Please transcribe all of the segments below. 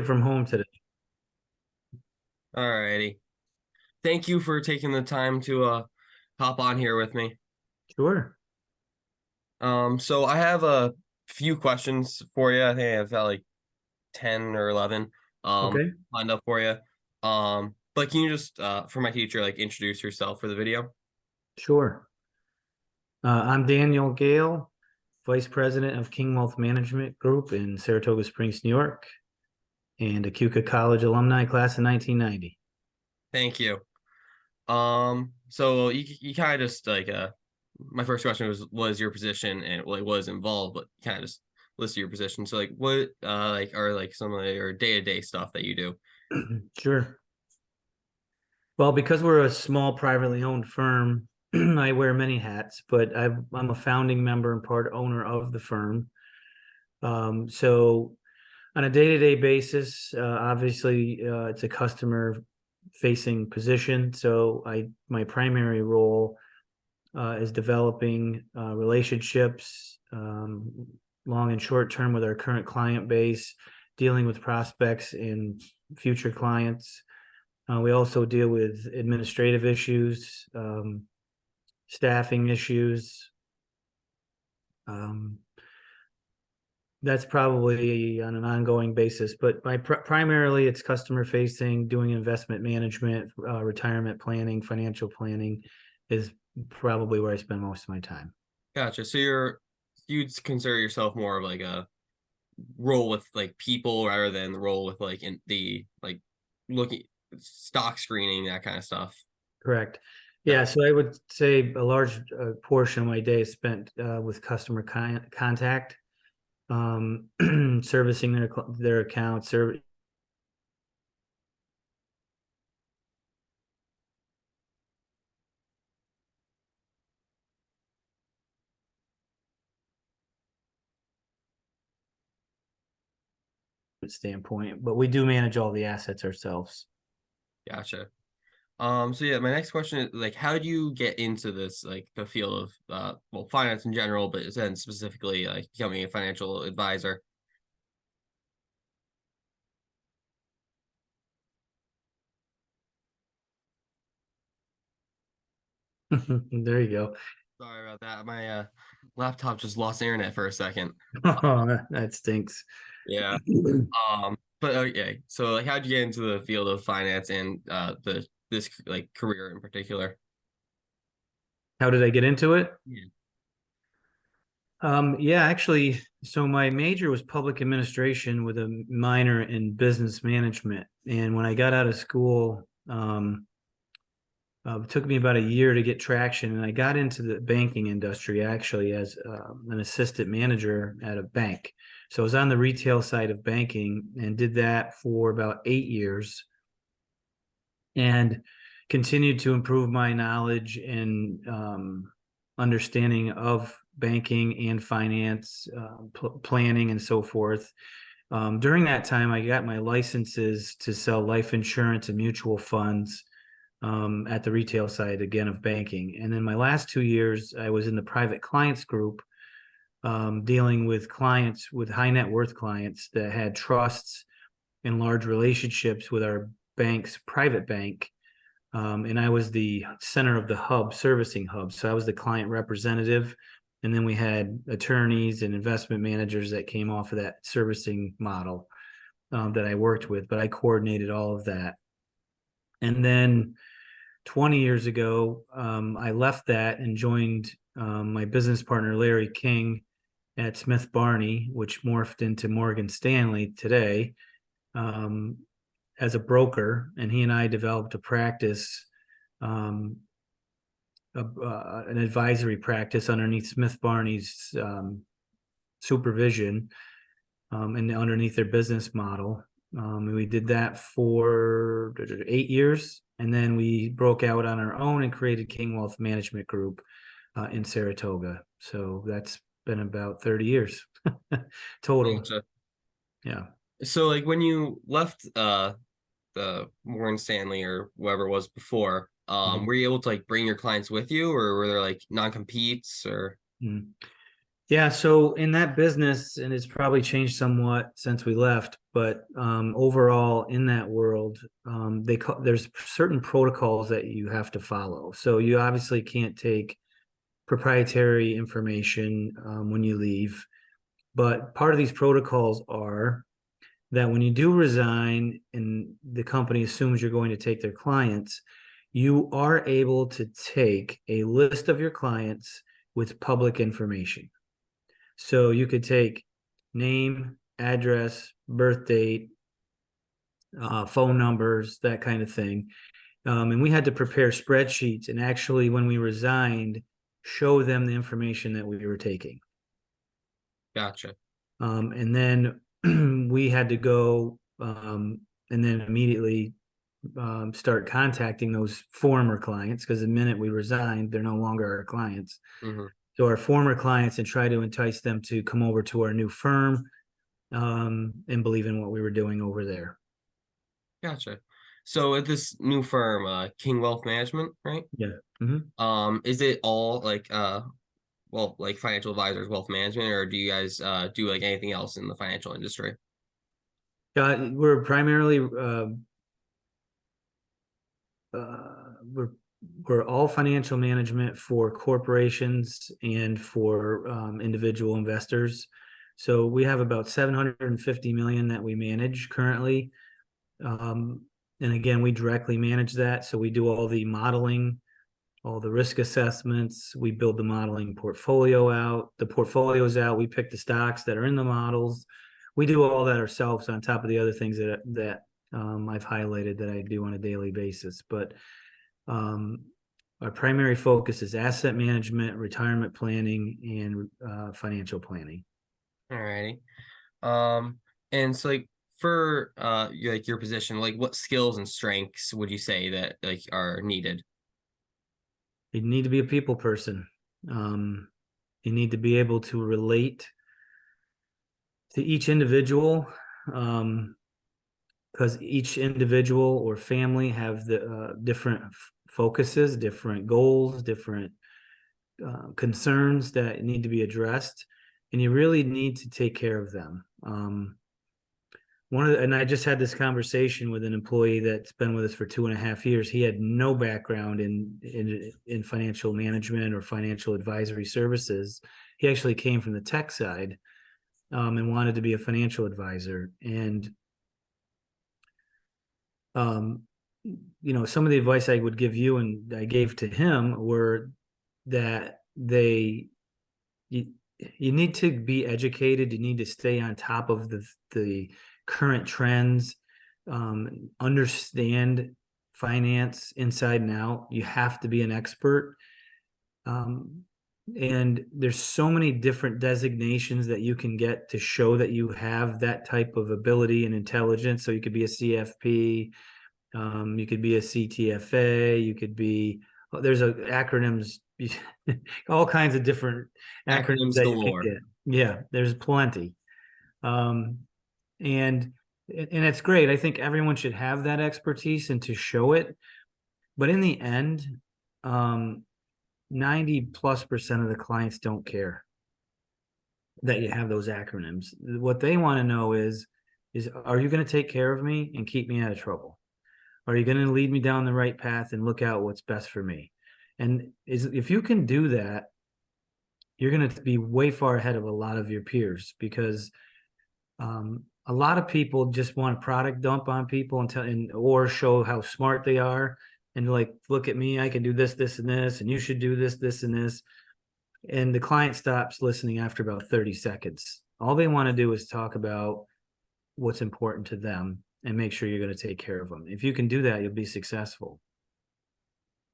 From home today. All righty. Thank you for taking the time to hop on here with me. Sure. So I have a few questions for you. I think I have about like 10 or 11 Okay. lined up for you. But can you just for my teacher like introduce yourself for the video? Sure. I'm Daniel Gale, Vice President of King Wealth Management Group in Saratoga Springs, New York, and a Keuka College Alumni class of 1990. Thank you. So you kind of just like my first question was your position and like was involved, but kind of just list your position. So like what like are like some of your day-to-day stuff that you do? Sure. Well, because we're a small privately owned firm, I wear many hats, but I'm a founding member and part owner of the firm. So on a day-to-day basis, obviously, it's a customer facing position. So my primary role is developing relationships, long and short term, with our current client base, dealing with prospects and future clients. We also deal with administrative issues, staffing issues. Um, that's probably on an ongoing basis, but primarily it's customer facing, doing investment management, retirement planning, financial planning is probably where I spend most of my time. Gotcha. So you'd consider yourself more of like a role with like people rather than the role with like in the like looking stock screening, that kind of stuff. Correct. Yeah, Gotcha. so I would say a large portion of my day is spent with customer contact, servicing their accounts. Standpoint, but we do manage all the assets ourselves. Gotcha. So yeah, my next question is like how do you get into this like the field of well finance in general, but then specifically like becoming a financial advisor? There you go. Sorry about that. My laptop just lost internet for a second. Oh, that stinks. Yeah. But okay. So like how'd you get into the field of finance and the this like career in particular? How did I get into it? Yeah. Yeah, actually, so my major was public administration with a minor in business management. And when I got out of school, it took me about a year to get traction, and I got into the banking industry actually as an assistant manager at a bank. So I was on the retail side of banking and did that for about 8 years, and continued to improve my knowledge and understanding of banking and finance, planning, and so forth. During that time, I got my licenses to sell life insurance and mutual funds at the retail side again of banking. And then my last 2 years, I was in the private clients group, dealing with clients, with high net worth clients that had trusts and large relationships with our bank's private bank. And I was the center of the hub, servicing hub. So I was the client representative. And then we had attorneys and investment managers that came off of that servicing model, that I worked with, but I coordinated all of that. And then 20 years ago, I left that and joined my business partner, Larry King, at Smith Barney, which morphed into Morgan Stanley today, um, as a broker. And he and I developed a practice, um, an advisory practice underneath Smith Barney's supervision, and underneath their business model. We did that for 8 years, and then we broke out on our own and created King Wealth Management Group in Saratoga. So that's been about 30 years total. Gotcha. Yeah. So like when you left the Morgan Stanley or whoever it was before, Mhm. were you able to like bring your clients with you or were there like non-competes or Mhm. Yeah, so in that business, and it's probably changed somewhat since we left, but overall in that world, there's certain protocols that you have to follow. So you obviously can't take proprietary information when you leave, but part of these protocols are that when you do resign and the company assumes you're going to take their clients, you are able to take a list of your clients with public information. So you could take name, address, birth date, phone numbers, that kind of thing. And we had to prepare spreadsheets and actually, when we resigned, show them the information that we were taking. Gotcha. And then we had to go and then immediately start contacting those former clients because the minute we resigned, they're no longer our clients. Hmm. So our former clients and try to entice them to come over to our new firm and believe in what we were doing over there. Gotcha. So at this new firm, King Wealth Management, right? Yeah. Mhm. Is it all like well, like financial advisors, wealth management, or do you guys do like anything else in the financial industry? We're primarily we're all financial management for corporations and for individual investors. So we have about 750 million that we manage currently. And again, we directly manage that. So we do all the modeling, all the risk assessments. We build the modeling portfolio out. The portfolio's out. We pick the stocks that are in the models. We do all that ourselves on top of the other things that I've highlighted that I do on a daily basis. But um, our primary focus is asset management, retirement planning, and financial planning. Alrighty. Um, and so like for like your position, like what skills and strengths would you say that like are needed? You need to be a people person. Um, you need to be able to relate to each individual because each individual or family have the different focuses, different goals, different concerns that need to be addressed, and you really need to take care of them. And I just had this conversation with an employee that's been with us for 2.5 years. He had no background in financial management or financial advisory services. He actually came from the tech side and wanted to be a financial advisor. And um, some of the advice I would give you and I gave to him were that you, you need to be educated. You need to stay on top of the current trends, understand finance inside and out. You have to be an expert. Um, and there's so many different designations that you can get to show that you have that type of ability and intelligence. So you could be a CFP, you could be a CTFA, you could be, there's acronyms, all kinds of different acronyms Acronyms that you can galore. get. Yeah, there's plenty. Um, and and it's great. I think everyone should have that expertise and to show it. But in the end, 90+% of the clients don't care that you have those acronyms. What they want to know is are you going to take care of me and keep me out of trouble? Are you going to lead me down the right path and look out what's best for me? And if you can do that, you're going to be way far ahead of a lot of your peers because a lot of people just want a product dump on people or show how smart they are and like, look at me, I can do this, this, and this, and you should do this, this, and this. And the client stops listening after about 30 seconds. All they want to do is talk about what's important to them and make sure you're going to take care of them. If you can do that, you'll be successful.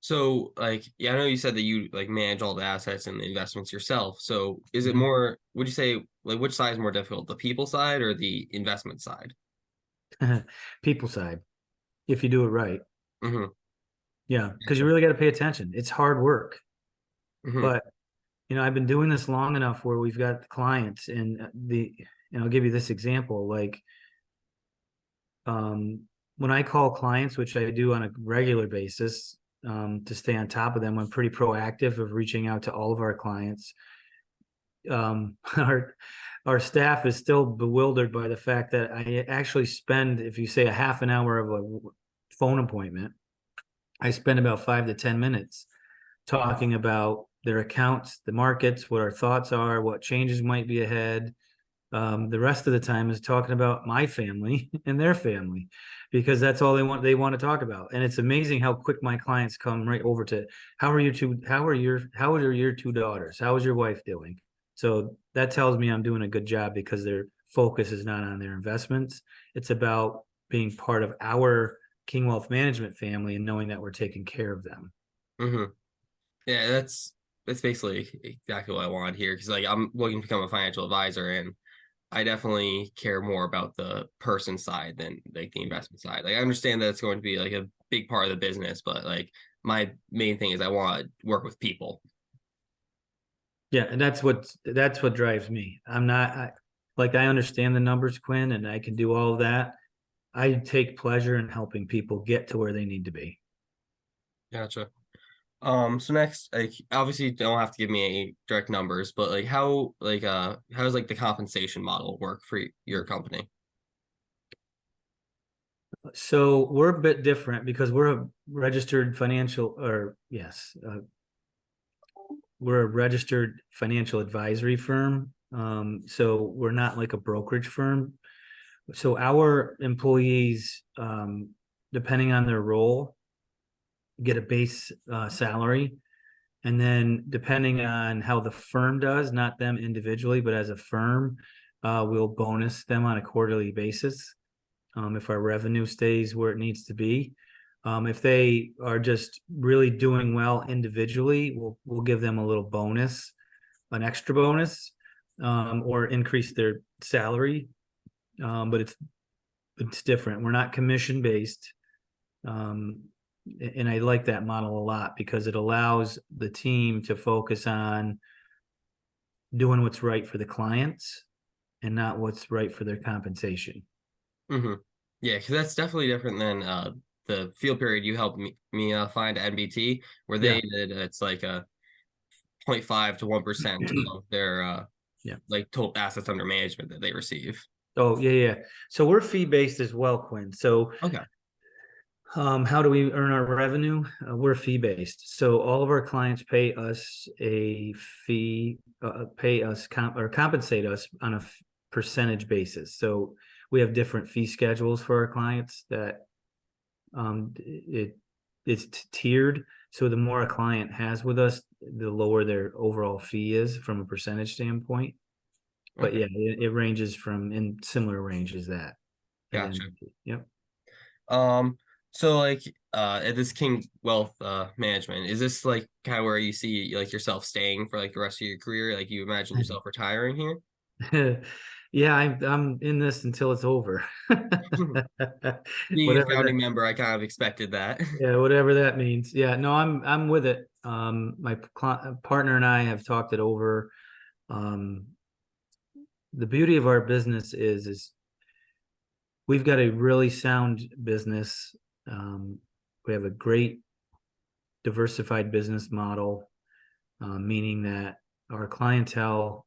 So like yeah, I know you said that you like manage all the assets and the investments yourself. So is it Mhm. more, would you say like which side is more difficult, the people side or the investment side? People side, if you do it right. Hmm. Yeah, because you really got to pay attention. It's hard work, Hmm. but I've been doing this long enough where we've got clients and I'll give you this example. Like, when I call clients, which I do on a regular basis, to stay on top of them, I'm pretty proactive of reaching out to all of our clients. our staff is still bewildered by the fact that I actually spend, if you say a half an hour of a phone appointment, I spend about 5 to 10 minutes talking about their accounts, the markets, what our thoughts are, what changes might be ahead. The rest of the time is talking about my family and their family, because that's all they want to talk about. And it's amazing how quick my clients come right over to how are your two daughters? How is your wife doing? So that tells me I'm doing a good job, because their focus is not on their investments. It's about being part of our King Wealth Management family and knowing that we're taking care of them. Hmm. Yeah, that's basically exactly what I want here, because like I'm looking to become a financial advisor, and I definitely care more about the person side than like the investment side. Like I understand that it's going to be like a big part of the business, but like my main thing is I want to work with people. Yeah, and that's what drives me. I understand the numbers, Quinn, and I can do all of that. I take pleasure in helping people get to where they need to be. Gotcha. So next, like obviously you don't have to give me any direct numbers, but like how does like the compensation model work for your company? So we're a bit different because we're a registered financial, or yes, we're a registered financial advisory firm. So we're not like a brokerage firm. So our employees, depending on their role, get a base salary. And then depending on how the firm does, not them individually, but as a firm, we'll bonus them on a quarterly basis. If our revenue stays where it needs to be. If they are just really doing well individually, we'll give them a little bonus, an extra bonus, or increase their salary. But it's different. We're not commission based. Um, and I like that model a lot, because it allows the team to focus on doing what's right for the clients and not what's right for their compensation. Hmm. Yeah, because that's definitely different than the field period you helped me find at NBT, where Yeah, they did it's like a 0.5 to 1% of their yeah. like total assets under management that they receive. Oh, yeah, yeah. So we're fee based as well, Quinn. So Okay. how do we earn our revenue? We're fee based. So all of our clients pay us a fee, pay us or compensate us on a percentage basis. So we have different fee schedules for our clients that it's tiered. So the more a client has with us, the lower their overall fee is from a percentage standpoint. But Okay. yeah, it ranges from in similar range as that. And Gotcha. then, yep. Um, so like at this King Wealth Management, is this like kind of where you see like yourself staying for like the rest of your career? Like you imagine yourself retiring here? Yeah, I'm in this until it's over. Being a Whatever founding that, member, I kind of expected that. yeah, whatever that means. Yeah, no, I'm with it. My partner and I have talked it over. Um, the beauty of our business is we've got a really sound business. We have a great diversified business model, meaning that our clientele,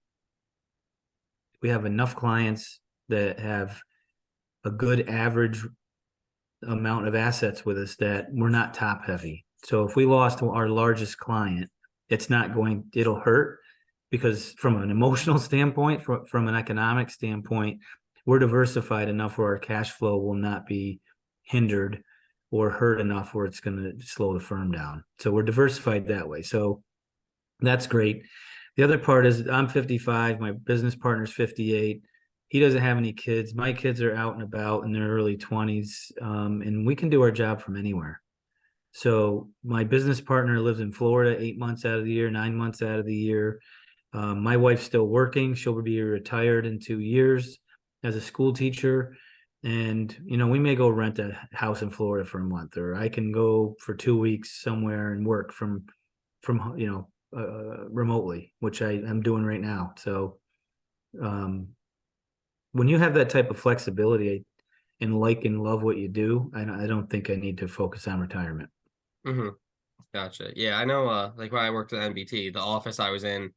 we have enough clients that have a good average amount of assets with us, that we're not top heavy. So if we lost our largest client, it'll hurt, because from an emotional standpoint, from an economic standpoint, we're diversified enough where our cash flow will not be hindered or hurt enough where it's going to slow the firm down. So we're diversified that way. So that's great. The other part is I'm 55, my business partner's 58. He doesn't have any kids. My kids are out and about in their early 20s, and we can do our job from anywhere. So my business partner lives in Florida 8 months out of the year, 9 months out of the year. My wife's still working. She'll be retired in 2 years as a school teacher. And, we may go rent a house in Florida for a month, or I can go for 2 weeks somewhere and work from remotely, which I am doing right now. So um, when you have that type of flexibility and like and love what you do, I don't think I need to focus on retirement. Hmm. Gotcha. Yeah, I know like when I worked at NBT, the office I was in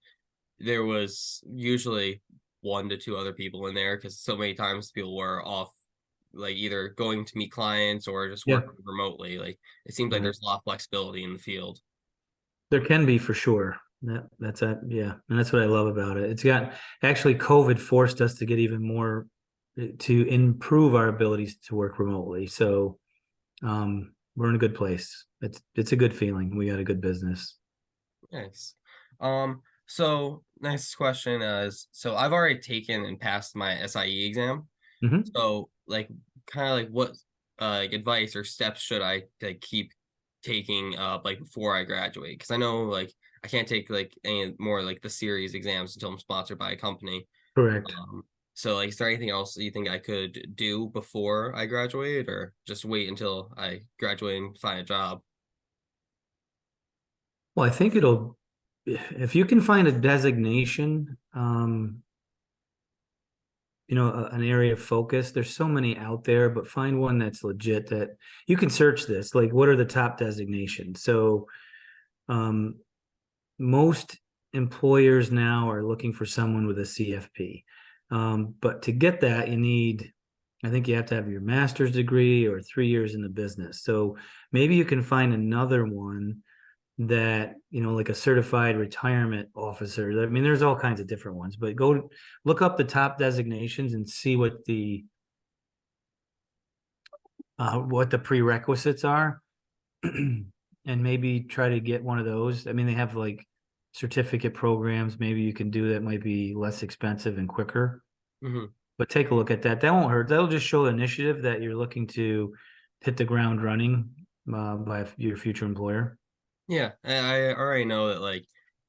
there was usually one to two other people in there because so many times people were off, like either going to meet clients or just Yeah, working remotely. Like it seems like right. there's a lot of flexibility in the field. There can be for sure. That's it. Yeah, and that's what I love about it. It's got actually COVID forced us to get even more to improve our abilities to work remotely. So we're in a good place. It's a good feeling. We got a good business. Nice. So next question is, so I've already taken and passed my SIE exam. Hmm. So like kind of like what like advice or steps should I like keep taking like before I graduate? Because I know like I can't take like any more like the series exams until I'm sponsored by a company. Correct. Um, so like is there anything else you think I could do before I graduate or just wait until I graduate and find a job? Well, I think it'll if you can find a designation, an area of focus. There's so many out there, but find one that's legit that you can search this. Like, what are the top designations? So, um, most employers now are looking for someone with a CFP. But to get that, I think you have to have your master's degree or 3 years in the business. So maybe you can find another one that, like a certified retirement officer. I mean, there's all kinds of different ones, but go look up the top designations and see what the prerequisites are, and maybe try to get one of those. I mean, they have like certificate programs. Maybe you can do that. Might be less expensive and quicker. Hmm. But take a look at that. That won't hurt. That'll just show initiative that you're looking to hit the ground running by your future employer. Yeah, I already know that like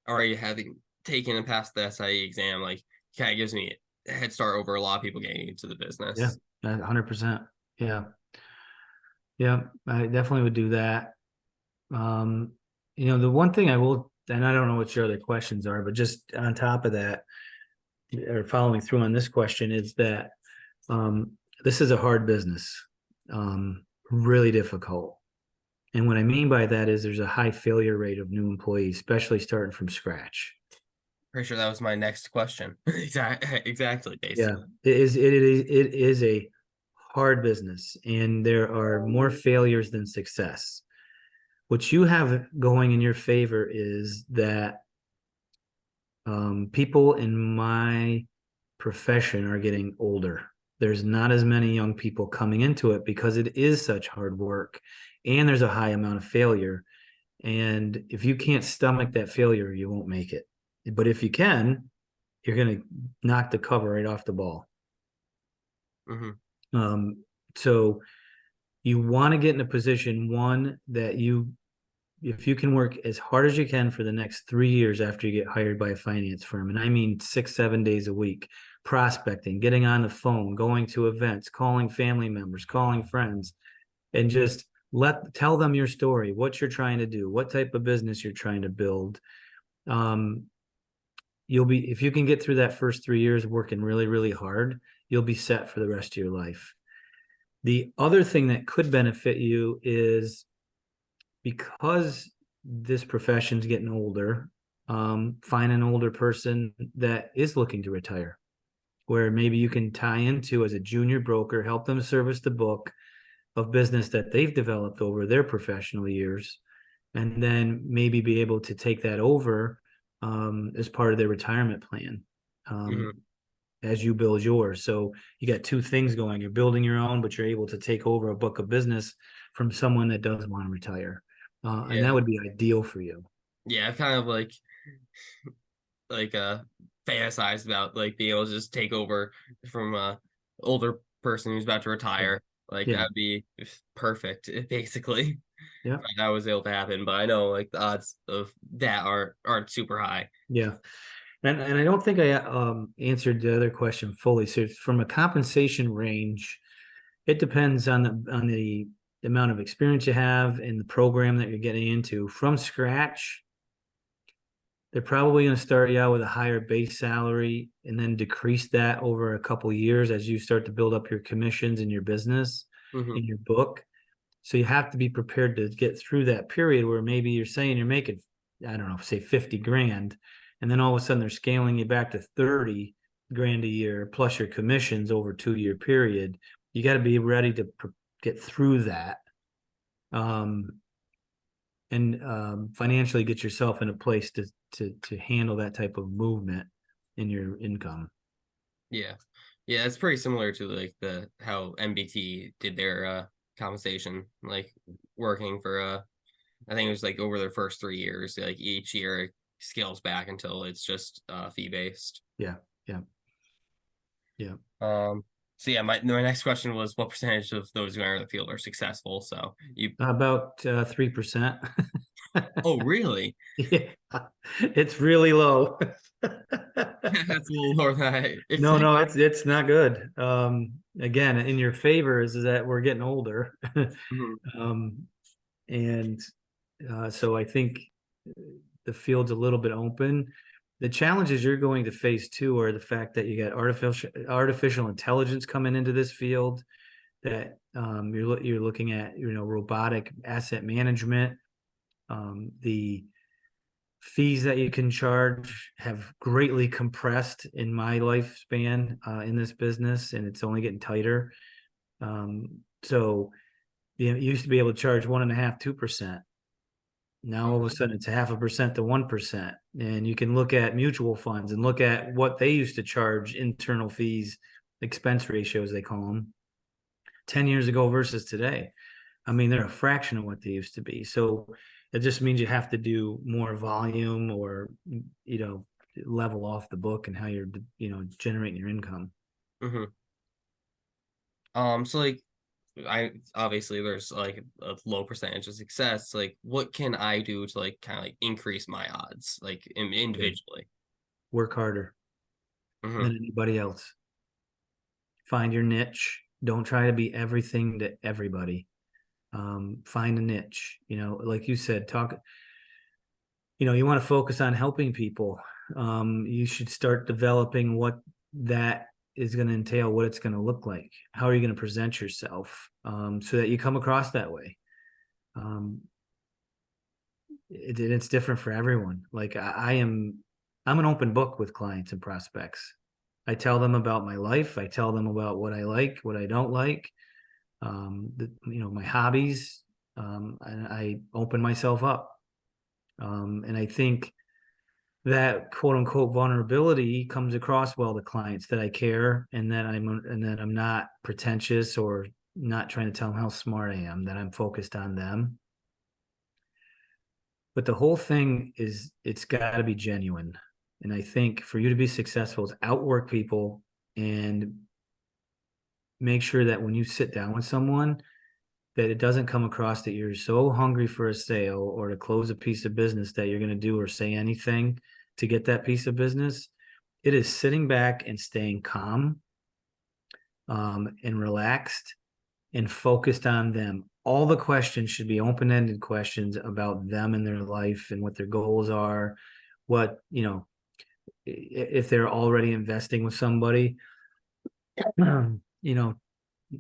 already having taken and passed the SIE exam like kind of gives me a head start over a lot of people getting into the Yeah, business. 100%. Yeah, yeah, I definitely would do that. Um, the one thing I will, and I don't know what your other questions are, but just on top of that, or following through on this question, is that um, this is a hard business, really difficult. And what I mean by that is there's a high failure rate of new employees, especially starting from scratch. Pretty sure that was my next question. Exactly, Yeah, basically. it is a hard business, and there are more failures than success. What you have going in your favor is that people in my profession are getting older. There's not as many young people coming into it because it is such hard work, and there's a high amount of failure. And if you can't stomach that failure, you won't make it. But if you can, you're going to knock the cover right off the ball. Hmm. So you want to get in a position, one, that if you can work as hard as you can for the next 3 years after you get hired by a finance firm, and I mean 6, 7 days a week, prospecting, getting on the phone, going to events, calling family members, calling friends, and just tell them your story, what you're trying to do, what type of business you're trying to build. Um, if you can get through that first 3 years working really, really hard, you'll be set for the rest of your life. The other thing that could benefit you is because this profession's getting older, find an older person that is looking to retire, where maybe you can tie into as a junior broker, help them service the book of business that they've developed over their professional years, and then maybe be able to take that over as part of their retirement plan. Um, Hmm. as you build yours. So you got two things going. You're building your own, but you're able to take over a book of business from someone that does want to retire. And Yeah. that would be ideal for you. Yeah, I've kind of like fantasized about like being able to just take over from a older person who's about to Yeah. retire. Like Yeah. that'd be perfect, basically. Yeah. If that was able to happen. But I know like the odds of that aren't super high. Yeah. And I don't think I answered the other question fully. So from a compensation range, it depends on the amount of experience you have in the program that you're getting into. From scratch, they're probably going to start you out with a higher base salary and then decrease that over a couple of years as you start to build up your commissions in your business, Hmm. in your book. So you have to be prepared to get through that period where maybe you're saying you're making, I don't know, say 50 grand. and then all of a sudden they're scaling you back to 30 grand a year plus your commissions over a 2-year period. You got to be ready to get through that, and financially get yourself in a place to handle that type of movement in your income. Yeah. Yeah, it's pretty similar to like the how MBT did their compensation, like working for I think it was like over their first 3 years, like each year it scales back until it's just fee based. Yeah, yeah, yeah. So yeah, my next question was what percentage of those who enter the field are successful? So you About 3%. oh really? Yeah, it's really low. That's a little lower than I No, expected. no, it's not good. Again, in your favor is that we're getting older. Mhm. Um, and so I think the field's a little bit open. The challenges you're going to face too are the fact that you got artificial intelligence coming into this field, that you're looking at, robotic asset management. The fees that you can charge have greatly compressed in my lifespan in this business, and it's only getting tighter. So you used to be able to charge 1.5%, 2%. Now all of a sudden it's 0.5% to 1%. And you can look at mutual funds and look at what they used to charge internal fees, expense ratios, they call them, 10 years ago versus today. I mean, they're a fraction of what they used to be. So it just means you have to do more volume, or, level off the book and how you're, generating your income. Mhm. So like I obviously there's like a low percentage of success. Like what can I do to like kind of like increase my odds like Yeah. individually? Work harder Hmm. than anybody else. Find your niche. Don't try to be everything to everybody. Find a niche, like you said, you want to focus on helping people. You should start developing what that is going to entail, what it's going to look like. How are you going to present yourself, so that you come across that way? Um, it's different for everyone. Like I'm an open book with clients and prospects. I tell them about my life. I tell them about what I like, what I don't like, my hobbies. And I open myself up. And I think that quote unquote vulnerability comes across well to clients, that I care, and that I'm not pretentious or not trying to tell them how smart I am, that I'm focused on them. But the whole thing is, it's got to be genuine. And I think for you to be successful is outwork people, and make sure that when you sit down with someone, that it doesn't come across that you're so hungry for a sale or to close a piece of business that you're going to do or say anything to get that piece of business. It is sitting back and staying calm, and relaxed and focused on them. All the questions should be open-ended questions about them and their life and what their goals are. What, if they're already investing with somebody, you know,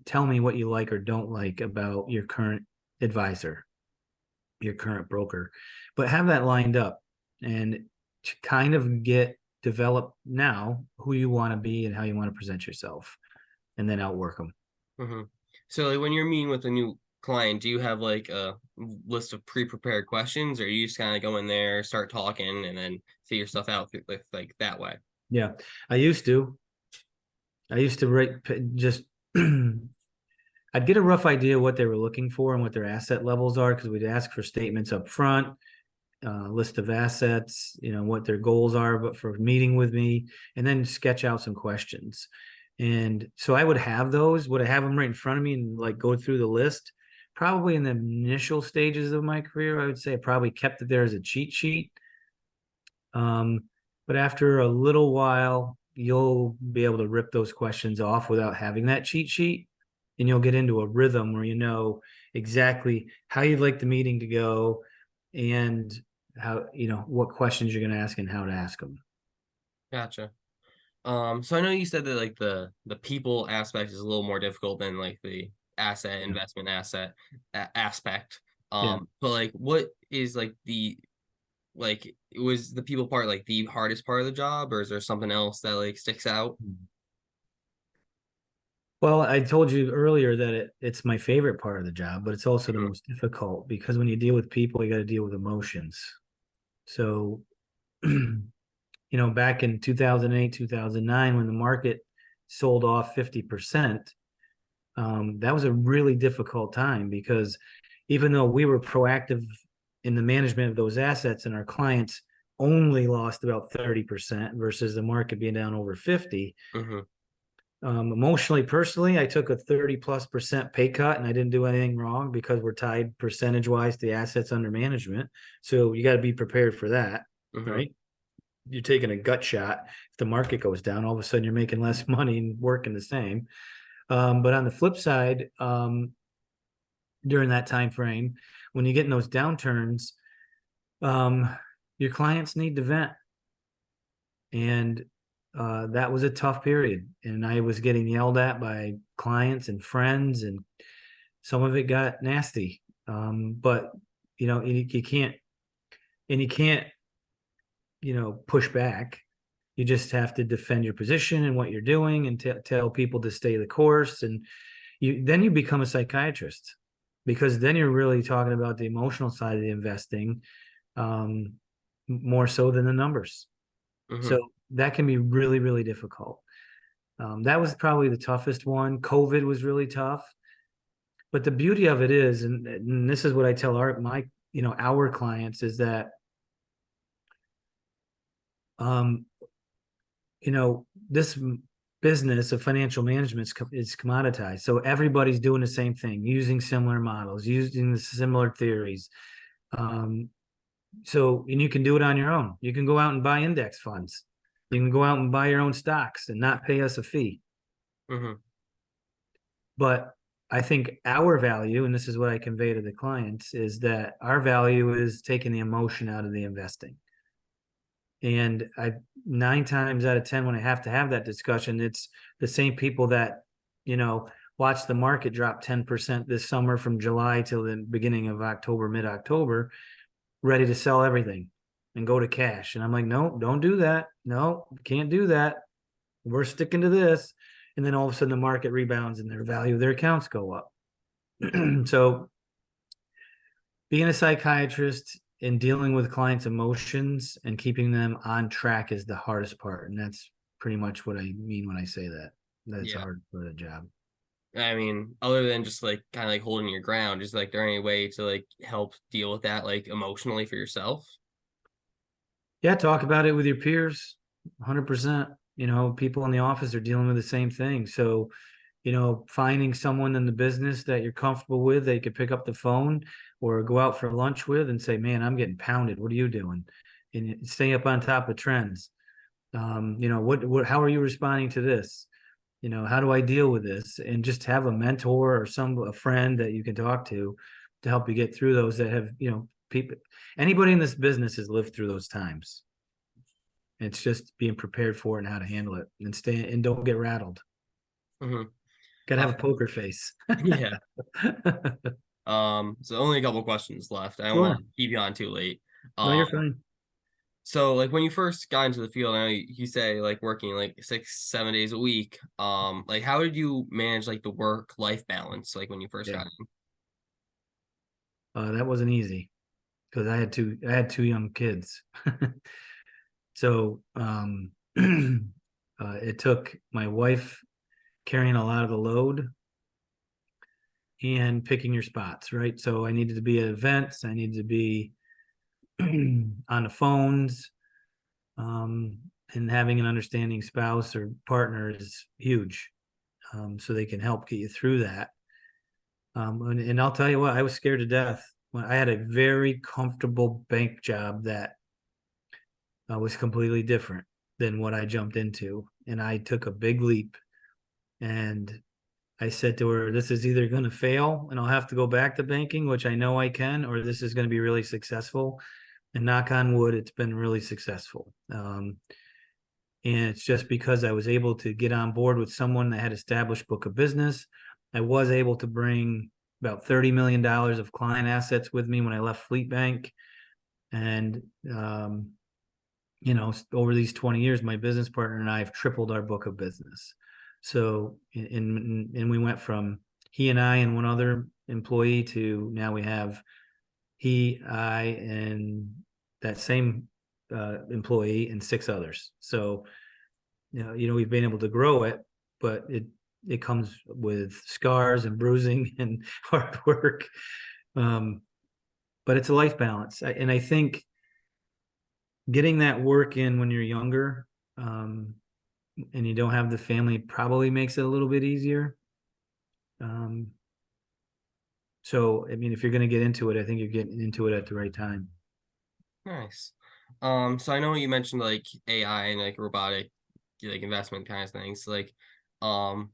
tell me what you like or don't like about your current advisor, your current broker, but have that lined up, and to kind of develop now who you want to be and how you want to present yourself, and then outwork them. Hmm. So like when you're meeting with a new client, do you have like a list of pre-prepared questions, or you just kind of go in there, start talking, and then see your stuff out with like that way? Yeah, I used to. I used to write just. I'd get a rough idea what they were looking for and what their asset levels are, because we'd ask for statements up front, list of assets, what their goals are, but for meeting with me, and then sketch out some questions. And so I would I have them right in front of me and like go through the list. Probably in the initial stages of my career, I would say I probably kept it there as a cheat sheet. Um, but after a little while, you'll be able to rip those questions off without having that cheat sheet. And you'll get into a rhythm where you know exactly how you'd like the meeting to go, and what questions you're going to ask and how to ask them. Gotcha. So I know you said that like the people aspect is a little more difficult than like the asset Yeah. investment asset aspect. Yeah. But like what is like the like was the people part like the hardest part of the job, or is there something else that like sticks out? Well, I told you earlier that it's my favorite part of the job, but it's also the Mhm, most difficult because when you deal with people, you got to deal with emotions. So, back in 2008, 2009, when the market sold off 50%, that was a really difficult time because even though we were proactive in the management of those assets and our clients only lost about 30% versus the market being down over 50, mhm, emotionally, personally, I took a 30+% pay cut and I didn't do anything wrong because we're tied percentage wise to the assets under management. So you got to be prepared for that, mhm, right? You're taking a gut shot. If the market goes down, all of a sudden you're making less money and working the same. But on the flip side, during that time frame, when you get in those downturns, um, your clients need to vent, and that was a tough period. And I was getting yelled at by clients and friends, and some of it got nasty. But you can't, and you can't, push back. You just have to defend your position and what you're doing, and tell people to stay the course. And you become a psychiatrist because then you're really talking about the emotional side of the investing, um, more so than the numbers. mhm. So that can be really, really difficult. That was probably the toughest one. COVID was really tough. But the beauty of it is, and this is what I tell our clients is that, um, this business of financial management is commoditized. So everybody's doing the same thing, using similar models, using the similar theories. Um, and you can do it on your own. You can go out and buy index funds. You can go out and buy your own stocks and not pay us a fee. Mhm. But I think our value, and this is what I convey to the clients, is that our value is taking the emotion out of the investing. And 9 times out of 10, when I have to have that discussion, it's the same people that, watch the market drop 10% this summer from July till the beginning of October, mid-October, ready to sell everything and go to cash. And I'm like, no, don't do that. No, can't do that. We're sticking to this. And then all of a sudden the market rebounds and their value of their accounts go up. So being a psychiatrist and dealing with clients' emotions and keeping them on track is the hardest part. And that's pretty much what I mean when I say that. That's a Yeah. hard part of the job. I mean, other than just like kind of like holding your ground, is like there any way to like help deal with that like emotionally for yourself? Yeah, talk about it with your peers. 100%. People in the office are dealing with the same thing. So, finding someone in the business that you're comfortable with, that you could pick up the phone or go out for lunch with and say, man, I'm getting pounded. What are you doing? And stay up on top of trends. How are you responding to this? How do I deal with this? And just have a mentor or a friend that you can talk to help you get through those that have, people, anybody in this business has lived through those times. It's just being prepared for it and how to handle it and stay and don't get rattled. Mhm. Gotta have a Um, poker face. yeah. So only a couple questions left. I don't want Sure. to keep you on too late. No, Um, you're fine. so like when you first got into the field, I know you say like working like 6, 7 days a week. Like how did you manage like the work-life balance like when you first Yeah. got in? That wasn't easy because I had two young kids. So, it took my wife carrying a lot of the load and picking your spots, right? So I needed to be at events, I needed to be on the phones, um, and having an understanding spouse or partner is huge. So they can help get you through that. And I'll tell you what, I was scared to death when I had a very comfortable bank job that was completely different than what I jumped into. And I took a big leap, and I said to her, this is either going to fail and I'll have to go back to banking, which I know I can, or this is going to be really successful. And knock on wood, it's been really successful. And it's just because I was able to get on board with someone that had established book of business. I was able to bring about $30 million of client assets with me when I left Fleet Bank. And, over these 20 years, my business partner and I have tripled our book of business. So, and we went from he and I and one other employee to now we have he, I, and that same employee and six others. So, we've been able to grow it, but it comes with scars and bruising and hard work. But it's a life balance, and I think getting that work in when you're younger, and you don't have the family probably makes it a little bit easier. So, I mean, if you're going to get into it, I think you're getting into it at the right time. Nice. So I know you mentioned like AI and like robotic like investment kind of things. Like, um,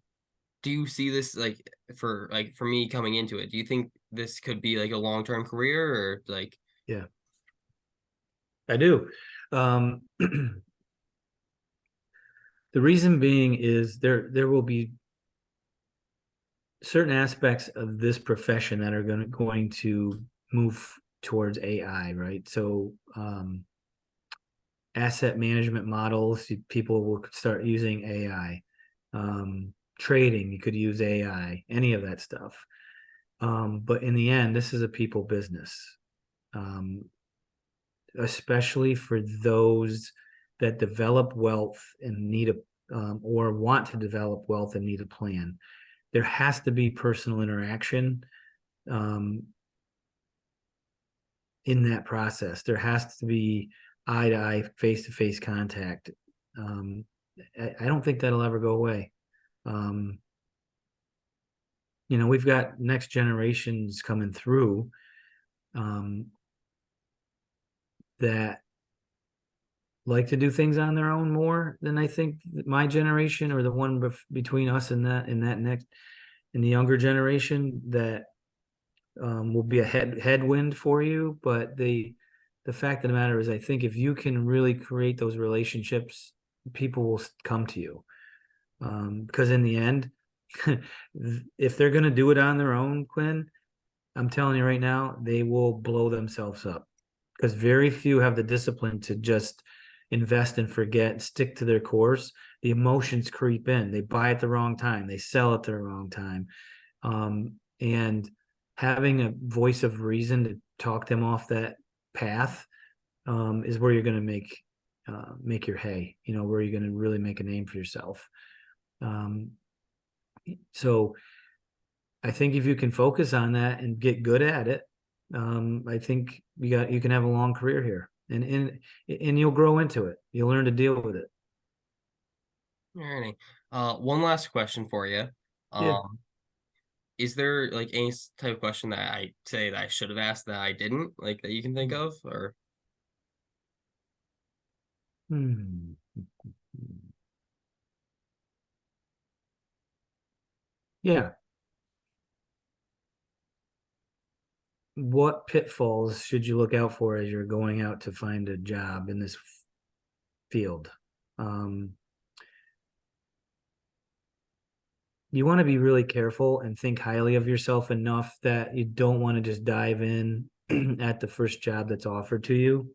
do you see this like for me coming into it? Do you think this could be like a long-term career or like Yeah, I do. The reason being is there will be certain aspects of this profession that are going to move towards AI, right? So, asset management models, people will start using AI. Trading, you could use AI, any of that stuff. But in the end, this is a people business, um, especially for those that develop wealth and need or want to develop wealth and need a plan. There has to be personal interaction, um, in that process. There has to be eye to eye, face to face contact. Um, I don't think that'll ever go away. Um, we've got next generations coming through, um, that like to do things on their own more than I think my generation or the one between us and that next in the younger generation that, will be a headwind for you. But the fact of the matter is, I think if you can really create those relationships, people will come to you. Because in the end, if they're going to do it on their own, Quinn, I'm telling you right now, they will blow themselves up because very few have the discipline to just invest and forget, stick to their course. The emotions creep in. They buy at the wrong time. They sell at the wrong time. And having a voice of reason to talk them off that path, is where you're going to make your hay. Where you're going to really make a name for yourself. Um, so I think if you can focus on that and get good at it, I think you can have a long career here, and you'll grow into it. You'll learn to deal with it. alrighty. One last question for you. Yeah. Is there like any type of question that I say that I should have asked that I didn't, like that you can think of, or Hmm. Yeah. What pitfalls should you look out for as you're going out to find a job in this field? Um, you want to be really careful and think highly of yourself enough that you don't want to just dive in at the first job that's offered to you.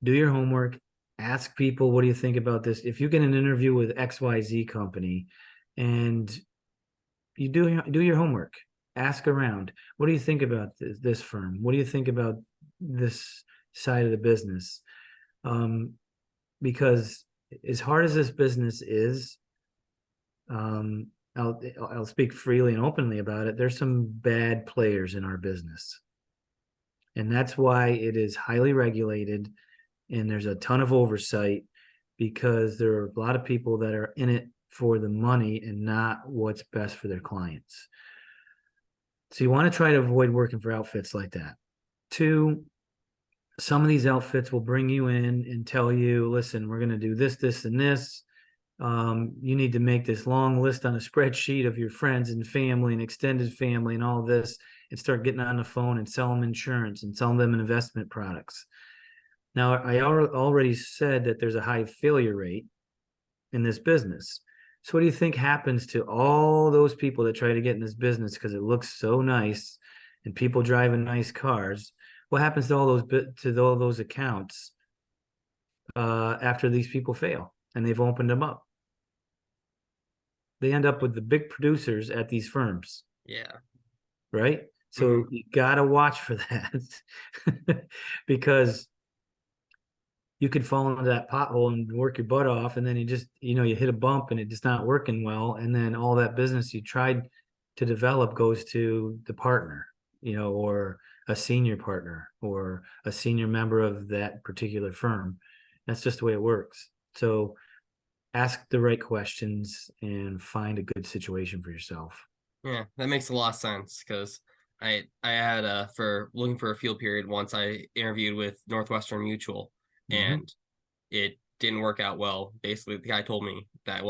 Do your homework, ask people, what do you think about this? If you get an interview with XYZ company and you do your homework, ask around, what do you think about this firm? What do you think about this side of the business? Um, because as hard as this business is, um, I'll speak freely and openly about it. There's some bad players in our business, and that's why it is highly regulated, and there's a ton of oversight because there are a lot of people that are in it for the money and not what's best for their clients. So you want to try to avoid working for outfits like that. Two, some of these outfits will bring you in and tell you, listen, we're going to do this, this, and this. You need to make this long list on a spreadsheet of your friends and family and extended family and all this, and start getting on the phone and sell them insurance and sell them investment products. Now, I already said that there's a high failure rate in this business. So what do you think happens to all those people that try to get in this business because it looks so nice and people driving nice cars? what happens to all those accounts after these people fail and they've opened them up? They end up with the big producers at these firms, Yeah. right? So Mhm. you gotta watch for that because you could fall into that pothole and work your butt off, and then you hit a bump and it's just not working well, and then all that business you tried to develop goes to the partner, or a senior partner or a senior member of that particular firm. That's just the way it works. So ask the right questions and find a good situation for yourself. Yeah, that makes a lot of sense because I had for looking for a field period once I interviewed with Northwestern Mutual Mhm. and it didn't work out well. Basically, the guy told me that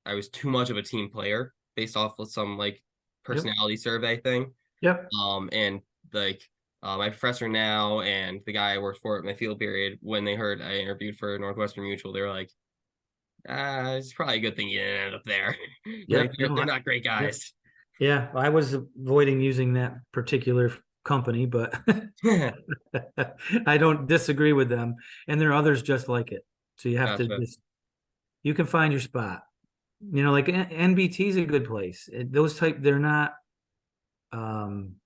I was too much of a team player based off of some like Yep. personality survey thing. Yep. And like my professor now and the guy I worked for at my field period, when they heard I interviewed for Northwestern Mutual, they were like, it's probably a good thing you didn't end up there. Like Yep. they're not great Yep. guys. Yeah, I was avoiding using that particular company, but I don't disagree with them. And there are others just like it. So you have to Gotcha. you can find your spot. Like NBT is a good place. They're not, um,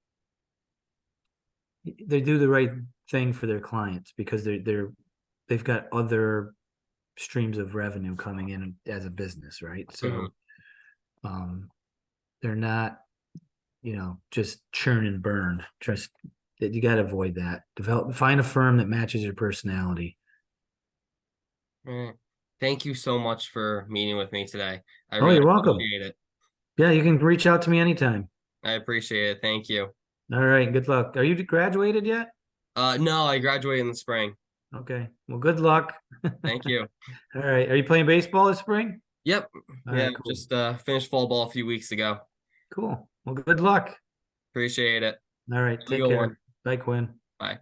they do the right thing for their clients because they've got other streams of revenue coming in as a business, right? Mhm. So, they're not, just churn and burn. Just that you got to avoid that. Find a firm that matches your personality. Eh, Thank you so much for meeting with me today. I Oh, really you're welcome. appreciate it. Yeah, you can reach out to me anytime. I appreciate it. Thank you. All right, good luck. Are you graduated yet? No, I graduated in the spring. Okay. Well, good luck. Thank you. All right. Are you playing baseball this spring? Yep. All Yeah, right, cool. just finished fall ball a few weeks ago. Cool. Well, good luck. Appreciate it. All right. Have a Take good one. care. Bye, Quinn. Bye.